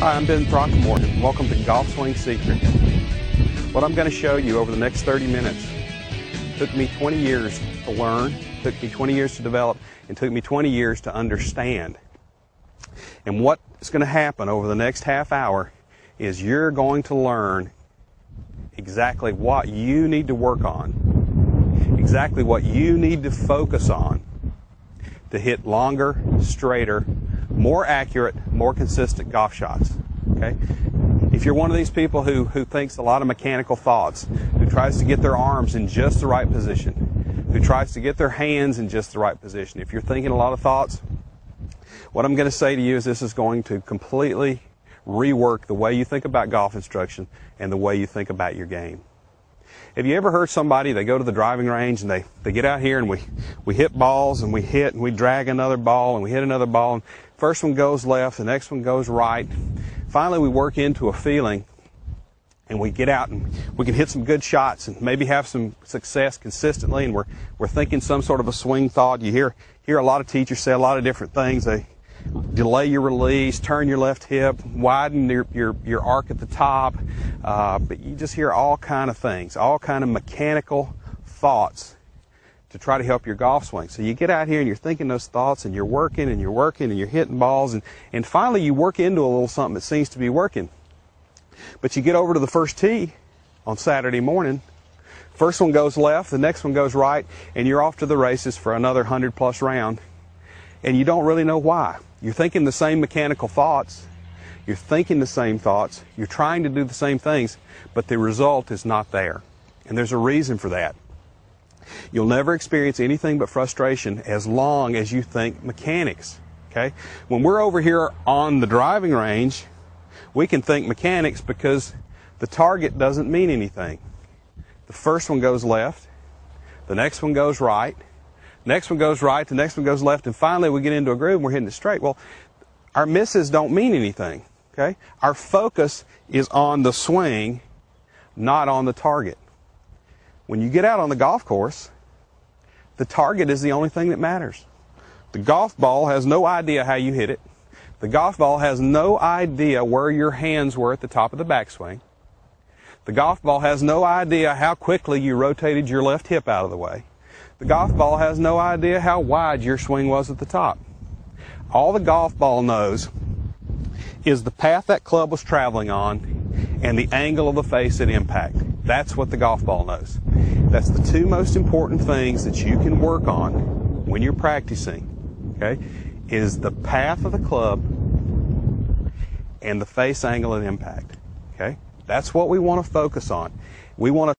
Hi, I'm Ben Throckmorton, and welcome to Golf Swing Secrets. What I'm going to show you over the next 30 minutes took me 20 years to learn, took me 20 years to develop, and took me 20 years to understand. And what's going to happen over the next half hour is you're going to learn exactly what you need to work on, exactly what you need to focus on to hit longer, straighter, more accurate, more consistent golf shots. Okay? If you're one of these people who thinks a lot of mechanical thoughts, who tries to get their arms in just the right position, who tries to get their hands in just the right position, if you're thinking a lot of thoughts, what I'm going to say to you is this is going to completely rework the way you think about golf instruction and the way you think about your game. Have you ever heard somebody, they go to the driving range and they get out here and we hit balls and we hit and we drag another ball and we hit another ball, and first one goes left, the next one goes right. Finally we work into a feeling and we get out and we can hit some good shots and maybe have some success consistently, and we're thinking some sort of a swing thought. You hear a lot of teachers say a lot of different things. They delay your release, turn your left hip, widen your arc at the top, but you just hear all kind of things, all kind of mechanical thoughts to try to help your golf swing. So you get out here and you're thinking those thoughts and you're working and you're hitting balls, and finally you work into a little something that seems to be working. But you get over to the first tee on Saturday morning, first one goes left, the next one goes right, and you're off to the races for another 100+ round, and you don't really know why. You're thinking the same mechanical thoughts, you're thinking the same thoughts, you're trying to do the same things, but the result is not there. And there's a reason for that. You'll never experience anything but frustration as long as you think mechanics. Okay? When we're over here on the driving range, we can think mechanics because the target doesn't mean anything. The first one goes left, the next one goes right, next one goes right, the next one goes left, and finally we get into a groove and we're hitting it straight. Well, our misses don't mean anything. Okay? Our focus is on the swing, not on the target. When you get out on the golf course, the target is the only thing that matters. The golf ball has no idea how you hit it. The golf ball has no idea where your hands were at the top of the backswing. The golf ball has no idea how quickly you rotated your left hip out of the way. The golf ball has no idea how wide your swing was at the top. All the golf ball knows is the path that club was traveling on and the angle of the face at impact. That's what the golf ball knows. That's the two most important things that you can work on when you're practicing, okay, is the path of the club and the face angle at impact, okay? That's what we want to focus on. We want